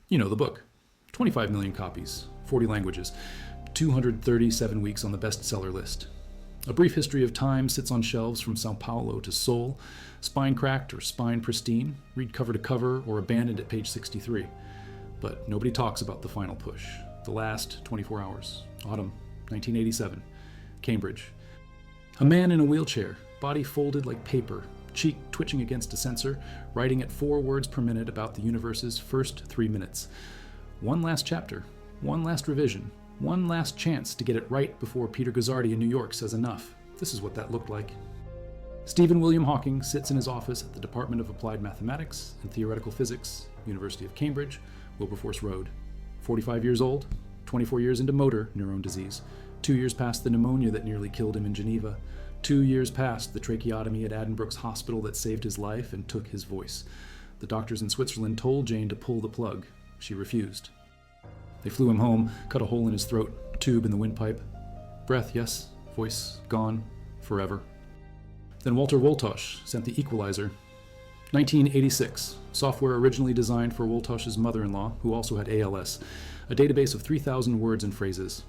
You know the book. 25 million copies, 40 languages, 237 weeks on the bestseller list. A Brief History of Time sits on shelves from Sao Paulo to Seoul, spine cracked or spine pristine, read cover to cover or abandoned at page 63. But nobody talks about the final push, the last 24 hours, autumn 1987, Cambridge. A man in a wheelchair, body folded like paper, cheek twitching against a sensor, writing at 4 words per minute about the universe's first 3 minutes. One last chapter, one last revision, one last chance to get it right before Peter Guzzardi in New York says enough. This is what that looked like. Stephen William Hawking sits in his office at the Department of Applied Mathematics and Theoretical Physics, University of Cambridge, Wilberforce Road. 45 years old, 24 years into motor neurone disease, 2 years past the pneumonia that nearly killed him in Geneva, 2 years past the tracheotomy at Addenbrooke's hospital that saved his life and took his voice. The doctors in Switzerland told Jane to pull the plug. She refused. They flew him home, cut a hole in his throat, tube in the windpipe. Breath, yes. Voice, gone. Forever. Then Walter Woltosz sent the equalizer. 1986. Software originally designed for Woltosz's mother-in-law, who also had ALS. A database of 3,000 words and phrases.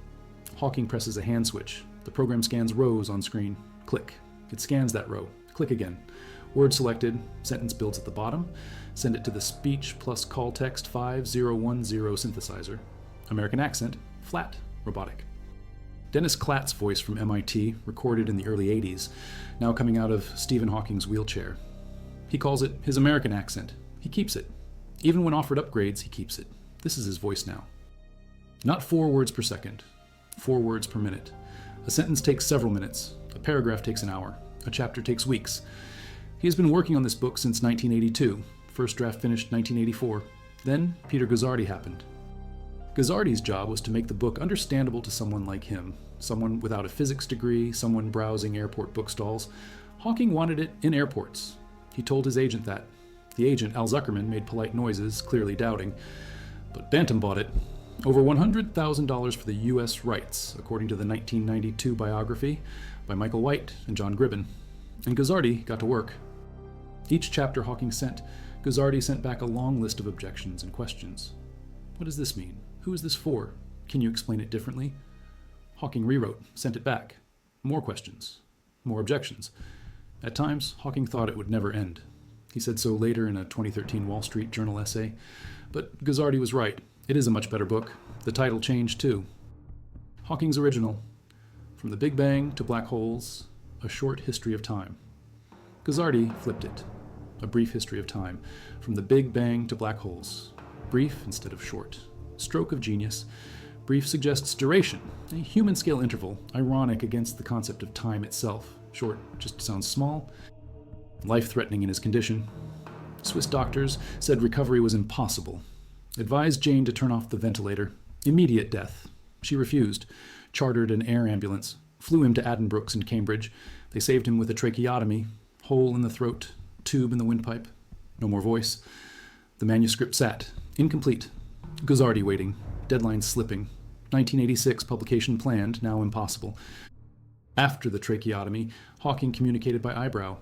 Hawking presses a hand switch. The program scans rows on screen. Click. It scans that row. Click again. Word selected. Sentence builds at the bottom. Send it to the speech plus call text 5010 synthesizer. American accent. Flat. Robotic. Dennis Klatt's voice from MIT, recorded in the early 80s, now coming out of Stephen Hawking's wheelchair. He calls it his American accent. He keeps it. Even when offered upgrades, he keeps it. This is his voice now. Not 4 words per second. 4 words per minute. A sentence takes several minutes. A paragraph takes an hour. A chapter takes weeks. He has been working on this book since 1982. First draft finished 1984. Then Peter Guzzardi happened. Guzzardi's job was to make the book understandable to someone like him, someone without a physics degree, someone browsing airport bookstalls. Hawking wanted it in airports. He told his agent that. The agent, Al Zuckerman, made polite noises, clearly doubting. But Bantam bought it. Over $100,000 for the U.S. rights, according to the 1992 biography by Michael White and John Gribben. And Guzzardi got to work. Each chapter Hawking sent, Guzzardi sent back a long list of objections and questions. What does this mean? Who is this for? Can you explain it differently? Hawking rewrote, sent it back. More questions. More objections. At times, Hawking thought it would never end. He said so later in a 2013 Wall Street Journal essay. But Guzzardi was right. It is a much better book. The title changed too. Hawking's original. From the Big Bang to Black Holes, A Short History of Time. Guzzardi flipped it. A Brief History of Time. From the Big Bang to Black Holes. Brief instead of short. Stroke of genius. Brief suggests duration, a human scale interval, ironic against the concept of time itself. Short just sounds small. Life-threatening in his condition. Swiss doctors said recovery was impossible. Advised Jane to turn off the ventilator. Immediate death. She refused. Chartered an air ambulance. Flew him to Addenbrooke's in Cambridge. They saved him with a tracheotomy. Hole in the throat. Tube in the windpipe. No more voice. The manuscript sat. Incomplete. Guzzardi waiting. Deadline slipping. 1986 publication planned, now impossible. After the tracheotomy, Hawking communicated by eyebrow.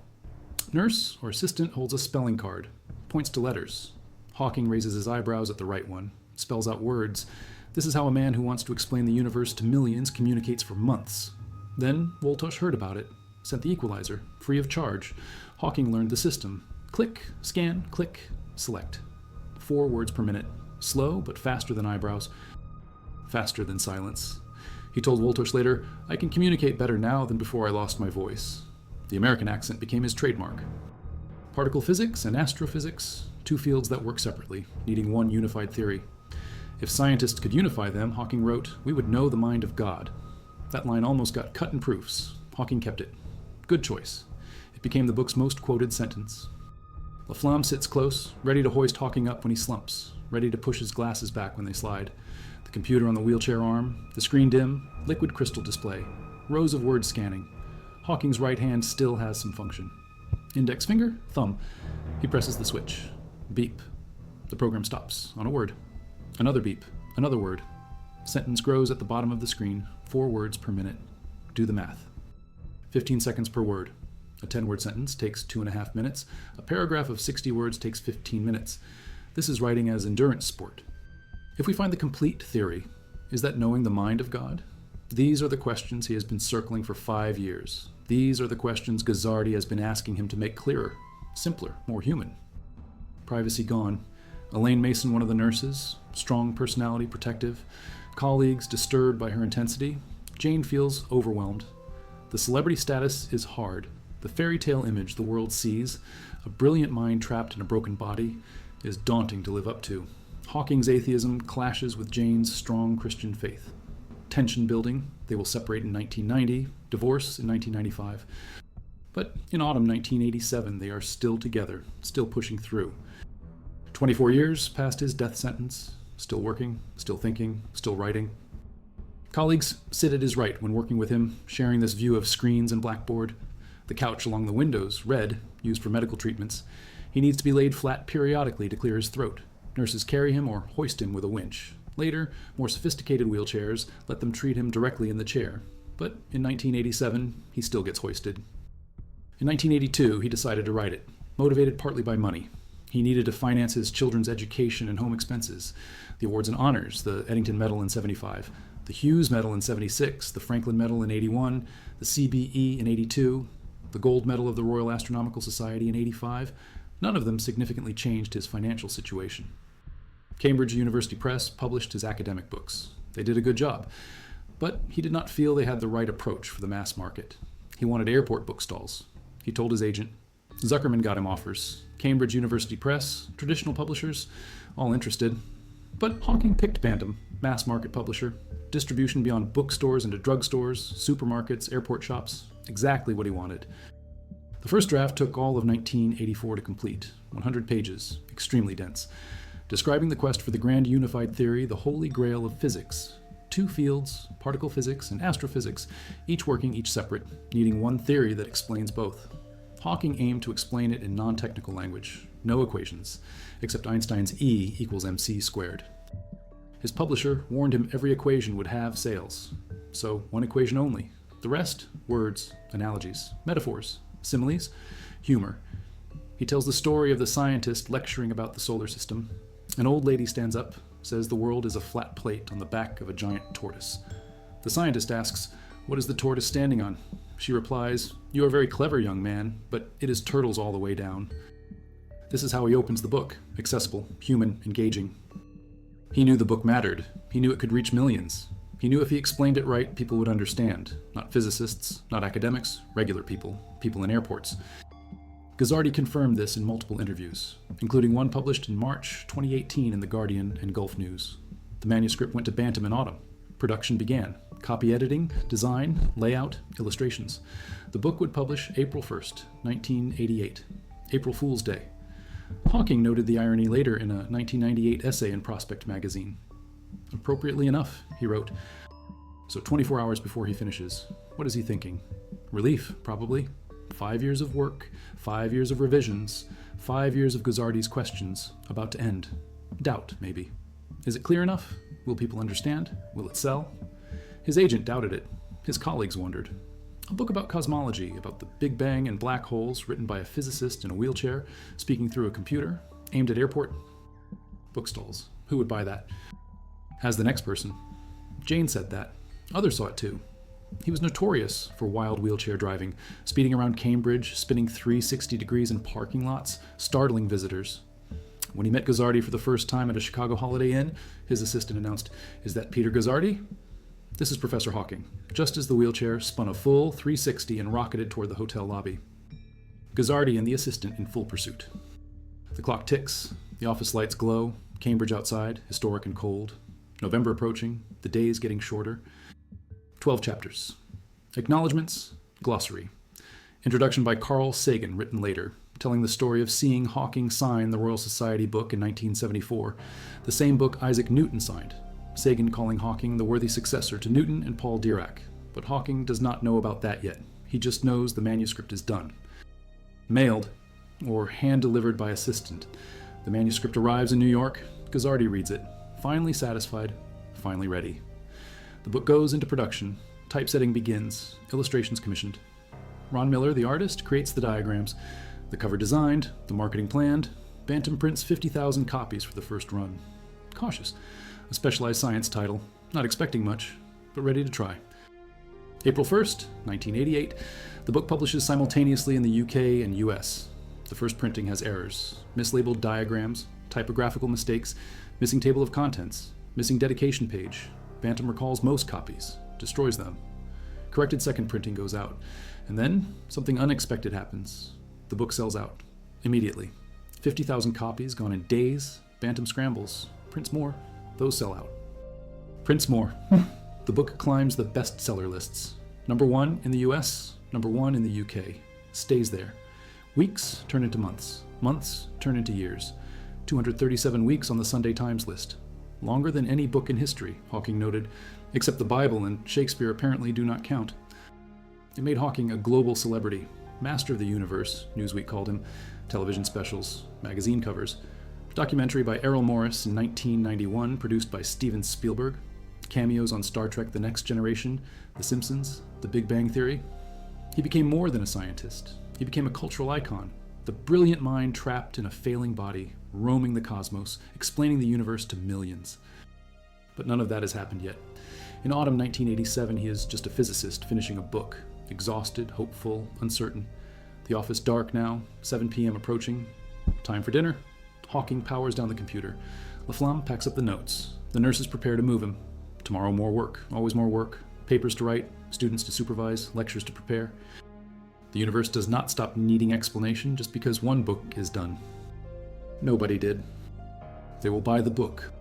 Nurse or assistant holds a spelling card. Points to letters. Hawking raises his eyebrows at the right one. Spells out words. This is how a man who wants to explain the universe to millions communicates for months. Then Woltosz heard about it. Sent the equalizer, free of charge. Hawking learned the system. Click, scan, click, select. 4 words per minute. Slow, but faster than eyebrows. Faster than silence. He told Woltosz later, I can communicate better now than before I lost my voice. The American accent became his trademark. Particle physics and astrophysics, 2 fields that work separately, needing one unified theory. If scientists could unify them, Hawking wrote, we would know the mind of God. That line almost got cut in proofs. Hawking kept it. Good choice. It became the book's most quoted sentence. Laflamme sits close, ready to hoist Hawking up when he slumps, ready to push his glasses back when they slide. The computer on the wheelchair arm, the screen dim, liquid crystal display, rows of words scanning. Hawking's right hand still has some function. Index finger, thumb. He presses the switch. Beep. The program stops on a word. Another beep. Another word. Sentence grows at the bottom of the screen, 4 words per minute. Do the math. 15 seconds per word. A 10-word sentence takes 2.5 minutes. A paragraph of 60 words takes 15 minutes. This is writing as endurance sport. If we find the complete theory, is that knowing the mind of God? These are the questions he has been circling for 5 years. These are the questions Guzzardi has been asking him to make clearer, simpler, more human. Privacy gone. Elaine Mason, one of the nurses, strong personality, protective. Colleagues disturbed by her intensity. Jane feels overwhelmed. The celebrity status is hard. The fairy tale image the world sees, a brilliant mind trapped in a broken body, is daunting to live up to. Hawking's atheism clashes with Jane's strong Christian faith. Tension building, they will separate in 1990, divorce in 1995. But in autumn 1987, they are still together, still pushing through. 24 years past his death sentence, still working, still thinking, still writing. Colleagues sit at his right when working with him, sharing this view of screens and blackboard. The couch along the windows, red, used for medical treatments. He needs to be laid flat periodically to clear his throat. Nurses carry him or hoist him with a winch. Later, more sophisticated wheelchairs let them treat him directly in the chair. But in 1987, he still gets hoisted. In 1982, he decided to write it, motivated partly by money. He needed to finance his children's education and home expenses. The awards and honors, the Eddington Medal in 75, the Hughes Medal in 76, the Franklin Medal in 81, the CBE in 82, the Gold Medal of the Royal Astronomical Society in 85, none of them significantly changed his financial situation. Cambridge University Press published his academic books. They did a good job, but he did not feel they had the right approach for the mass market. He wanted airport bookstalls. He told his agent. Zuckerman got him offers. Cambridge University Press, traditional publishers, all interested. But Hawking picked Bantam, mass market publisher, distribution beyond bookstores into drugstores, supermarkets, airport shops, exactly what he wanted. The first draft took all of 1984 to complete, 100 pages, extremely dense, describing the quest for the grand unified theory, the holy grail of physics. 2 fields, particle physics and astrophysics, each working each separate, needing one theory that explains both. Hawking aimed to explain it in non-technical language, no equations, except Einstein's E equals mc squared. His publisher warned him every equation would have sales, so one equation only. The rest, words, analogies, metaphors, similes, humor. He tells the story of the scientist lecturing about the solar system. An old lady stands up, says the world is a flat plate on the back of a giant tortoise. The scientist asks, "What is the tortoise standing on?" She replies, "You are very clever, young man, but it is turtles all the way down." This is how he opens the book, accessible, human, engaging. He knew the book mattered. He knew it could reach millions. He knew if he explained it right, people would understand. Not physicists, not academics, regular people, people in airports. Guzzardi confirmed this in multiple interviews, including one published in March 2018 in The Guardian and Gulf News. The manuscript went to Bantam in autumn. Production began. Copy editing, design, layout, illustrations. The book would publish April 1st, 1988, April Fool's Day. Hawking noted the irony later in a 1998 essay in Prospect magazine. Appropriately enough, he wrote, so 24 hours before he finishes, what is he thinking? Relief, probably. 5 years of work, 5 years of revisions, 5 years of Guzzardi's questions, about to end. Doubt, maybe. Is it clear enough? Will people understand? Will it sell? His agent doubted it. His colleagues wondered. A book about cosmology, about the Big Bang and black holes, written by a physicist in a wheelchair, speaking through a computer, aimed at airport bookstalls. Who would buy that? As the next person. Jane said that. Others saw it too. He was notorious for wild wheelchair driving, speeding around Cambridge, spinning 360 degrees in parking lots, startling visitors. When he met Guzzardi for the first time at a Chicago Holiday Inn, his assistant announced, "Is that Peter Guzzardi?" This is Professor Hawking, just as the wheelchair spun a full 360 and rocketed toward the hotel lobby. Guzzardi and the assistant in full pursuit. The clock ticks, the office lights glow, Cambridge outside, historic and cold. November approaching, the days getting shorter. 12 chapters. Acknowledgements, glossary. Introduction by Carl Sagan, written later, telling the story of seeing Hawking sign the Royal Society book in 1974, the same book Isaac Newton signed. Sagan calling Hawking the worthy successor to Newton and Paul Dirac. But Hawking does not know about that yet. He just knows the manuscript is done. Mailed, or hand-delivered by assistant. The manuscript arrives in New York. Guzzardi reads it. Finally satisfied, finally ready. The book goes into production. Typesetting begins. Illustrations commissioned. Ron Miller, the artist, creates the diagrams. The cover designed, the marketing planned. Bantam prints 50,000 copies for the first run. Cautious. A specialized science title, not expecting much, but ready to try. April 1st, 1988, the book publishes simultaneously in the UK and US. The first printing has errors, mislabeled diagrams, typographical mistakes, missing table of contents, missing dedication page. Bantam recalls most copies, destroys them. Corrected second printing goes out, and then something unexpected happens. The book sells out, immediately. 50,000 copies gone in days. Bantam scrambles, prints more, those sell out. Prints more. The book climbs the bestseller lists. Number 1 in the US, number 1 in the UK. Stays there. Weeks turn into months. Months turn into years. 237 weeks on the Sunday Times list. Longer than any book in history, Hawking noted, except the Bible and Shakespeare apparently do not count. It made Hawking a global celebrity. Master of the universe, Newsweek called him. Television specials, magazine covers. Documentary by Errol Morris in 1991, produced by Steven Spielberg. Cameos on Star Trek The Next Generation, The Simpsons, The Big Bang Theory. He became more than a scientist. He became a cultural icon. The brilliant mind trapped in a failing body, roaming the cosmos, explaining the universe to millions. But none of that has happened yet. In autumn 1987, he is just a physicist finishing a book, exhausted, hopeful, uncertain. The office dark now, 7 p.m. approaching. Time for dinner. Hawking powers down the computer. Laflamme packs up the notes. The nurses prepare to move him. Tomorrow more work, always more work. Papers to write, students to supervise, lectures to prepare. The universe does not stop needing explanation just because one book is done. Nobody did. They will buy the book.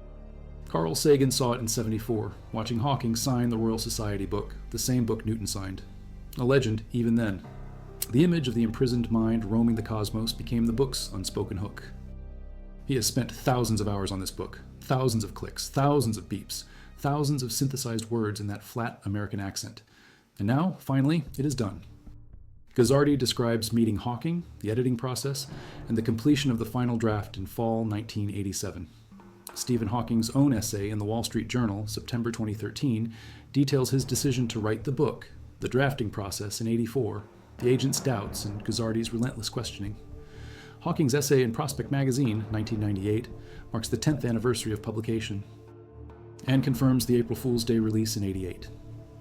Carl Sagan saw it in '74, watching Hawking sign the Royal Society book, the same book Newton signed. A legend even then. The image of the imprisoned mind roaming the cosmos became the book's unspoken hook. He has spent thousands of hours on this book, thousands of clicks, thousands of beeps, thousands of synthesized words in that flat American accent. And now, finally, it is done. Guzzardi describes meeting Hawking, the editing process, and the completion of the final draft in fall 1987. Stephen Hawking's own essay in the Wall Street Journal, September 2013, details his decision to write the book, the drafting process in '84, the agent's doubts, and Guzzardi's relentless questioning. Hawking's essay in Prospect Magazine, 1998, marks the 10th anniversary of publication and confirms the April Fool's Day release in '88.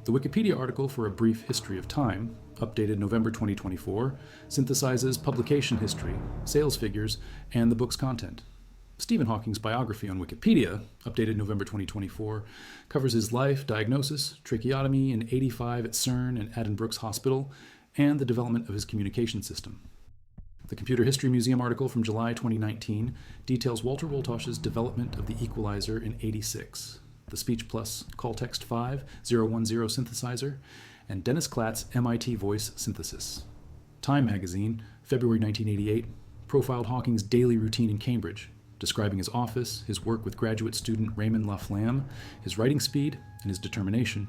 The Wikipedia article for A Brief History of Time, updated November 2024, synthesizes publication history, sales figures, and the book's content. Stephen Hawking's biography on Wikipedia, updated November 2024, covers his life, diagnosis, tracheotomy in '85 at CERN and Addenbrooke's Hospital, and the development of his communication system. The Computer History Museum article from July 2019 details Walter Woltosh's development of the equalizer in '86, the Speech Plus Calltext 5 010 synthesizer, and Dennis Klatt's MIT voice synthesis. Time magazine, February 1988, profiled Hawking's daily routine in Cambridge, describing his office, his work with graduate student Raymond Laflamme, his writing speed, and his determination.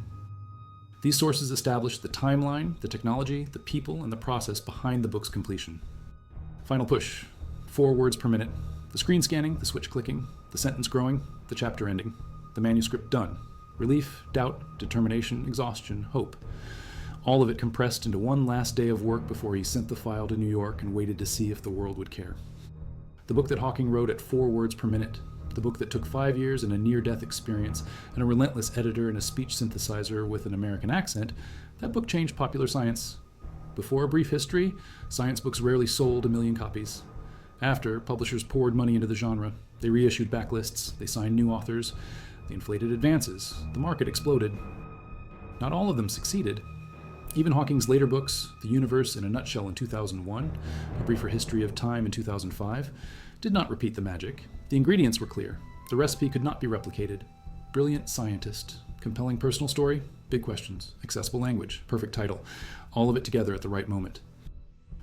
These sources established the timeline, the technology, the people, and the process behind the book's completion. Final push. 4 words per minute. The screen scanning, the switch clicking, the sentence growing, the chapter ending. The manuscript done. Relief, doubt, determination, exhaustion, hope. All of it compressed into one last day of work before he sent the file to New York and waited to see if the world would care. The book that Hawking wrote at 4 words per minute. The book that took 5 years and a near-death experience and a relentless editor and a speech synthesizer with an American accent, that book changed popular science. Before A Brief History, science books rarely sold 1 million copies. After, publishers poured money into the genre. They reissued backlists, they signed new authors, they inflated advances. The market exploded. Not all of them succeeded. Even Hawking's later books, The Universe in a Nutshell in 2001, A Briefer History of Time in 2005, did not repeat the magic. The ingredients were clear. The recipe could not be replicated. Brilliant scientist, compelling personal story, big questions, accessible language, perfect title, all of it together at the right moment.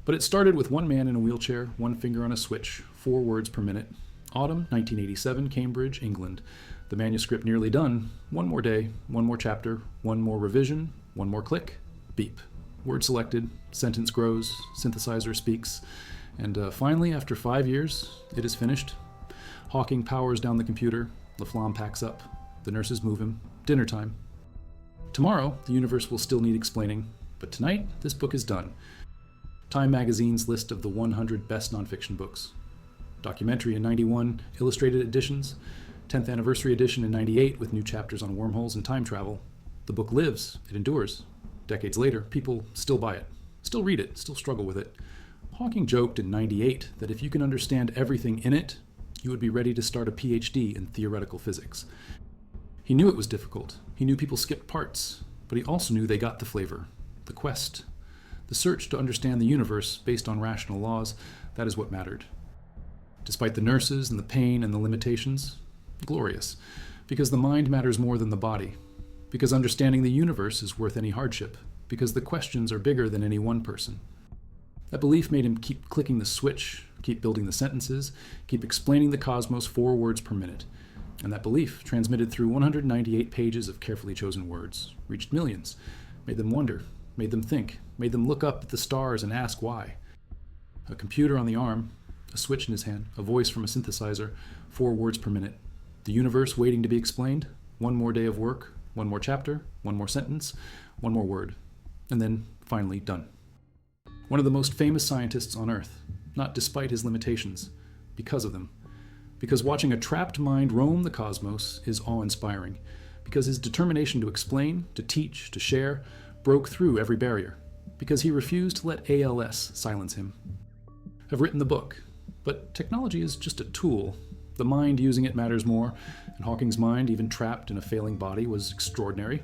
But it started with one man in a wheelchair, one finger on a switch, 4 words per minute. Autumn 1987, Cambridge, England. The manuscript nearly done. One more day, one more chapter, one more revision, one more click, beep. Word selected, sentence grows, synthesizer speaks, and finally, after 5 years, it is finished. Hawking powers down the computer, Laflamme packs up, the nurses move him, dinner time. Tomorrow, the universe will still need explaining, but tonight, this book is done. Time magazine's list of the 100 best nonfiction books. Documentary in '91, illustrated editions, 10th anniversary edition in '98 with new chapters on wormholes and time travel. The book lives, it endures. Decades later, people still buy it, still read it, still struggle with it. Hawking joked in '98 that if you can understand everything in it, you would be ready to start a PhD in theoretical physics. He knew it was difficult. He knew people skipped parts, but he also knew they got the flavor, the quest. The search to understand the universe based on rational laws, that is what mattered. Despite the nurses and the pain and the limitations, glorious, because the mind matters more than the body, because understanding the universe is worth any hardship, because the questions are bigger than any one person. That belief made him keep clicking the switch, keep building the sentences, keep explaining the cosmos 4 words per minute. And that belief, transmitted through 198 pages of carefully chosen words, reached millions, made them wonder, made them think, made them look up at the stars and ask why. A computer on the arm, a switch in his hand, a voice from a synthesizer, 4 words per minute. The universe waiting to be explained, 1 more day of work, 1 more chapter, 1 more sentence, 1 more word. And then, finally, done. One of the most famous scientists on Earth, not despite his limitations, because of them. Because watching a trapped mind roam the cosmos is awe-inspiring. Because his determination to explain, to teach, to share, broke through every barrier. Because he refused to let ALS silence him. I've written the book, but technology is just a tool. The mind using it matters more, and Hawking's mind, even trapped in a failing body, was extraordinary.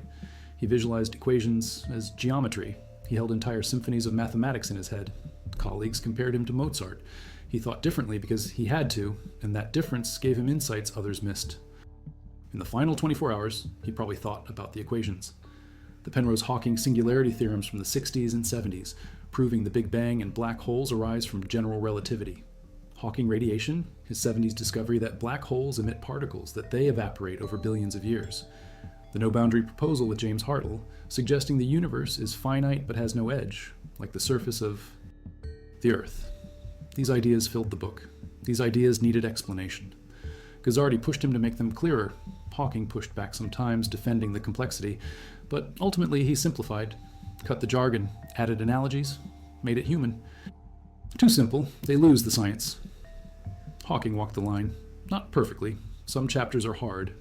He visualized equations as geometry. He held entire symphonies of mathematics in his head. Colleagues compared him to Mozart. He thought differently because he had to, and that difference gave him insights others missed. In the final 24 hours, he probably thought about the equations. The Penrose-Hawking singularity theorems from the 60s and 70s, proving the Big Bang and black holes arise from general relativity. Hawking radiation, his 70s discovery that black holes emit particles, that they evaporate over billions of years. The no-boundary proposal with James Hartle, suggesting the universe is finite but has no edge, like the surface of the Earth. These ideas filled the book. These ideas needed explanation. Guzzardi pushed him to make them clearer. Hawking pushed back sometimes, defending the complexity, but ultimately he simplified, cut the jargon, added analogies, made it human. Too simple, they lose the science. Hawking walked the line, not perfectly. Some chapters are hard.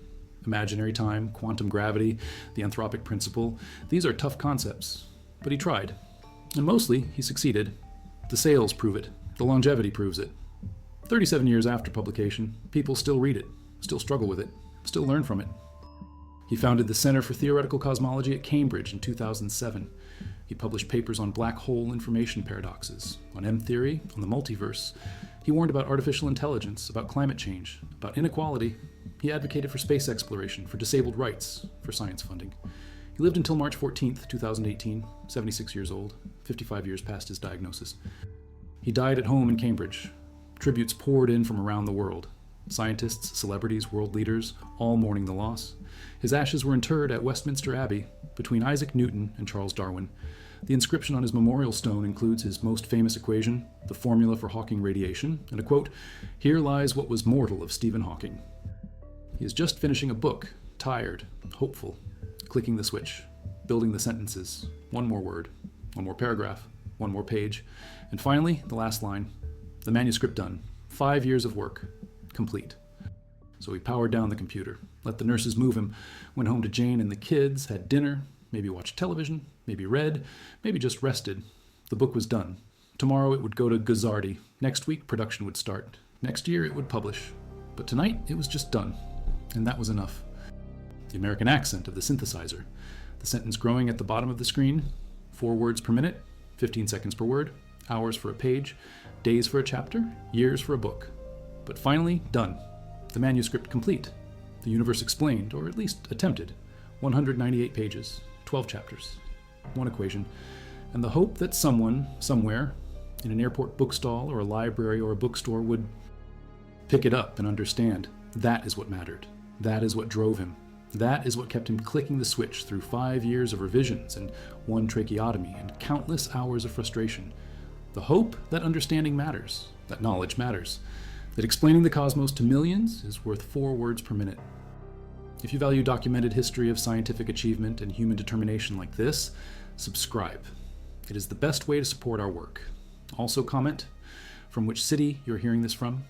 Imaginary time, quantum gravity, the anthropic principle. These are tough concepts, but he tried. And mostly, he succeeded. The sales prove it. The longevity proves it. 37 years after publication, people still read it, still struggle with it, still learn from it. He founded the Center for Theoretical Cosmology at Cambridge in 2007. He published papers on black hole information paradoxes, on M-theory, on the multiverse. He warned about artificial intelligence, about climate change, about inequality. He advocated for space exploration, for disabled rights, for science funding. He lived until March 14, 2018, 76 years old, 55 years past his diagnosis. He died at home in Cambridge. Tributes poured in from around the world. Scientists, celebrities, world leaders, all mourning the loss. His ashes were interred at Westminster Abbey, between Isaac Newton and Charles Darwin. The inscription on his memorial stone includes his most famous equation, the formula for Hawking radiation, and a quote, "Here lies what was mortal of Stephen Hawking." He is just finishing a book, tired, hopeful, clicking the switch, building the sentences, 1 more word, 1 more paragraph, 1 more page, and finally, the last line, the manuscript done, 5 years of work, complete. So he powered down the computer, let the nurses move him, went home to Jane and the kids, had dinner, maybe watched television, maybe read, maybe just rested. The book was done. Tomorrow it would go to Guzzardi. Next week, production would start. Next year, it would publish. But tonight, it was just done. And that was enough. The American accent of the synthesizer. The sentence growing at the bottom of the screen. 4 words per minute, 15 seconds per word, hours for a page, days for a chapter, years for a book. But finally, done. The manuscript complete. The universe explained, or at least attempted. 198 pages, 12 chapters, 1 equation, and the hope that someone, somewhere, in an airport bookstall or a library or a bookstore would pick it up and understand. That is what mattered. That is what drove him. That is what kept him clicking the switch through 5 years of revisions and 1 tracheotomy and countless hours of frustration. The hope that understanding matters, that knowledge matters, that explaining the cosmos to millions is worth 4 words per minute. If you value documented history of scientific achievement and human determination like this, subscribe. It is the best way to support our work. Also comment from which city you're hearing this from.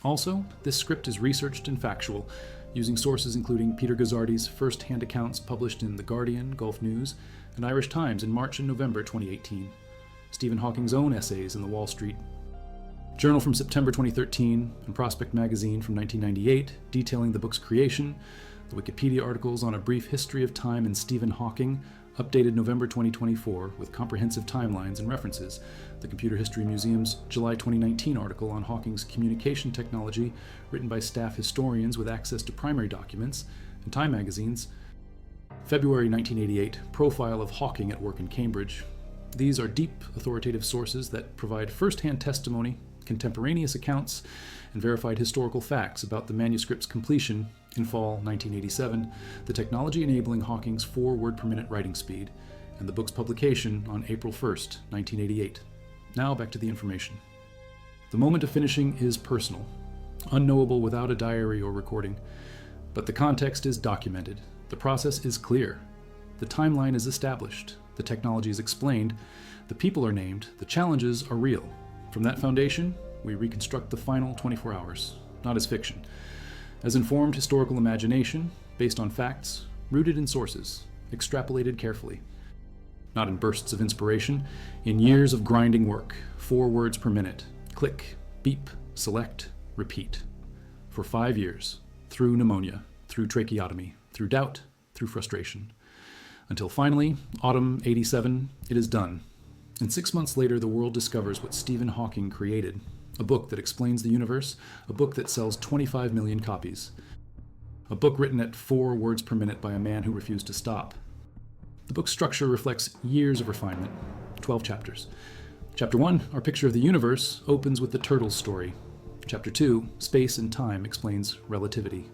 Also, this script is researched and factual. using sources including Peter Gazzardi's first-hand accounts published in The Guardian, Gulf News, and Irish Times in March and November 2018, Stephen Hawking's own essays in the Wall Street Journal from September 2013, and Prospect Magazine from 1998, detailing the book's creation, the Wikipedia articles on A Brief History of Time and Stephen Hawking, updated November 2024 with comprehensive timelines and references, the Computer History Museum's July 2019 article on Hawking's communication technology, written by staff historians with access to primary documents, and Time Magazine's February 1988 profile of Hawking at work in Cambridge. These are deep, authoritative sources that provide first-hand testimony, contemporaneous accounts, and verified historical facts about the manuscript's completion in fall 1987, the technology enabling Hawking's 4 word per minute writing speed, and the book's publication on April 1st, 1988. Now back to the information. The moment of finishing is personal, unknowable without a diary or recording, but the context is documented, the process is clear, the timeline is established, the technology is explained, the people are named, the challenges are real. From that foundation, we reconstruct the final 24 hours, not as fiction, as informed historical imagination, based on facts, rooted in sources, extrapolated carefully. Not in bursts of inspiration, in years of grinding work, 4 words per minute, click, beep, select, repeat. For 5 years, through pneumonia, through tracheotomy, through doubt, through frustration. Until finally, autumn 87, it is done. And 6 months later, the world discovers what Stephen Hawking created, a book that explains the universe, a book that sells 25 million copies, a book written at 4 words per minute by a man who refused to stop. The book's structure reflects years of refinement, 12 chapters. Chapter 1, our picture of the universe, opens with the turtle's story. Chapter 2, space and time, explains relativity.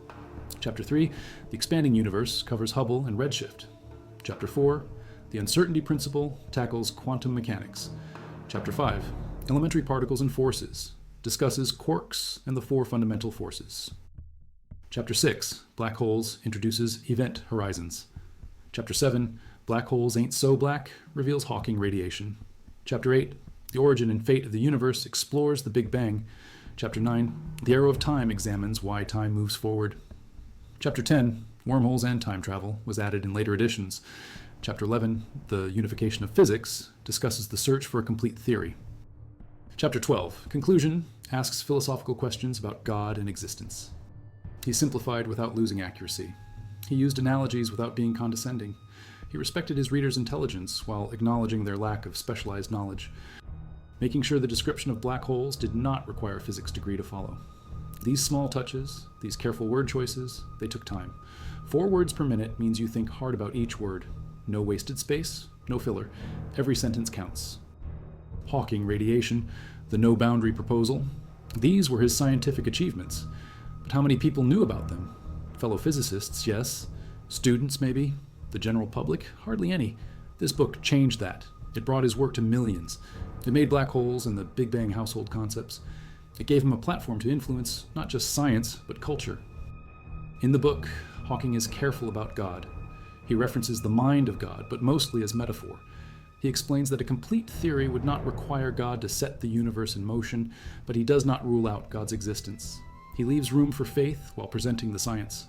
Chapter 3, the expanding universe, covers Hubble and redshift. Chapter 4, the uncertainty principle, tackles quantum mechanics. Chapter 5, elementary particles and forces, discusses quarks and the 4 fundamental forces. Chapter 6, black holes, introduces event horizons. Chapter 7, black holes ain't so black, reveals Hawking radiation. Chapter 8, the origin and fate of the universe, explores the Big Bang. Chapter 9, the arrow of time, examines why time moves forward. Chapter 10, wormholes and time travel, was added in later editions. Chapter 11, the unification of physics, discusses the search for a complete theory. Chapter 12, conclusion, asks philosophical questions about God and existence. He simplified without losing accuracy. He used analogies without being condescending. He respected his readers' intelligence while acknowledging their lack of specialized knowledge, making sure the description of black holes did not require a physics degree to follow. These small touches, these careful word choices, they took time. 4 words per minute means you think hard about each word. No wasted space, no filler. Every sentence counts. Hawking radiation, the no-boundary proposal, these were his scientific achievements. But how many people knew about them? Fellow physicists, yes. Students, maybe. The general public, hardly any. This book changed that. It brought his work to millions. It made black holes and the Big Bang household concepts. It gave him a platform to influence not just science, but culture. In the book, Hawking is careful about God. He references the mind of God, but mostly as metaphor. He explains that a complete theory would not require God to set the universe in motion, but he does not rule out God's existence. He leaves room for faith while presenting the science.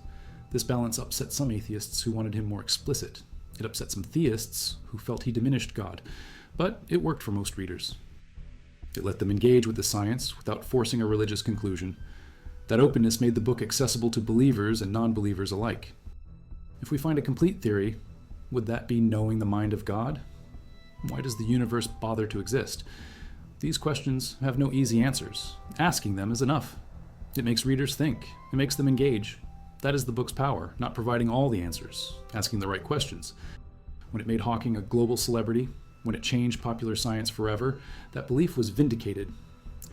This balance upset some atheists who wanted him more explicit. It upset some theists who felt he diminished God, but it worked for most readers. It let them engage with the science without forcing a religious conclusion. That openness made the book accessible to believers and non-believers alike. If we find a complete theory, would that be knowing the mind of God? Why does the universe bother to exist? These questions have no easy answers. Asking them is enough. It makes readers think. It makes them engage. That is the book's power, not providing all the answers, asking the right questions. When it made Hawking a global celebrity, when it changed popular science forever, that belief was vindicated.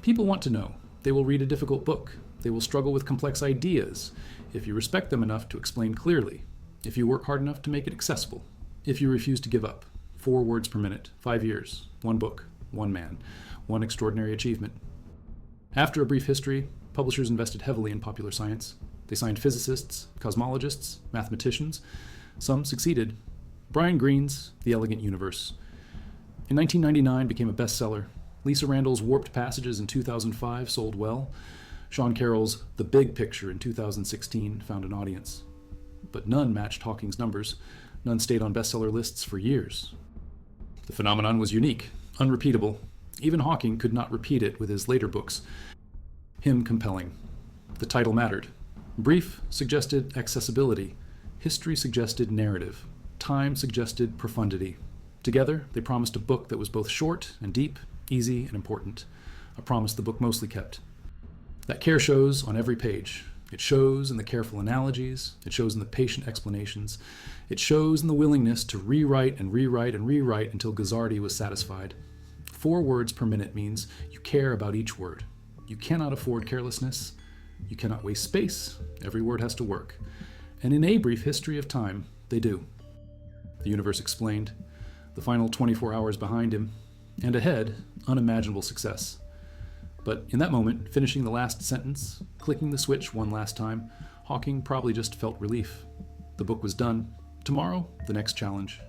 People want to know. They will read a difficult book. They will struggle with complex ideas, if you respect them enough to explain clearly, if you work hard enough to make it accessible, if you refuse to give up. 4 words per minute, 5 years, 1 book, 1 man, 1 extraordinary achievement. After A Brief History, publishers invested heavily in popular science. They signed physicists, cosmologists, mathematicians. Some succeeded. Brian Greene's The Elegant Universe. In 1999, became a bestseller. Lisa Randall's Warped Passages in 2005 sold well. Sean Carroll's The Big Picture in 2016 found an audience. But none matched Hawking's numbers. None stayed on bestseller lists for years. The phenomenon was unique, unrepeatable. Even Hawking could not repeat it with his later books. Him compelling. The title mattered. Brief suggested accessibility. History suggested narrative. Time suggested profundity. Together, they promised a book that was both short and deep, easy and important. A promise the book mostly kept. That care shows on every page. It shows in the careful analogies. It shows in the patient explanations. It shows in the willingness to rewrite and rewrite and rewrite until Gazzardi was satisfied. 4 words per minute means you care about each word. You cannot afford carelessness. You cannot waste space. Every word has to work. And in A Brief History of Time, they do. The universe explained. The final 24 hours behind him. And ahead, unimaginable success. But in that moment, finishing the last sentence, clicking the switch one last time, Hawking probably just felt relief. The book was done. Tomorrow, the next challenge.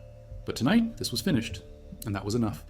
But tonight, this was finished, and that was enough.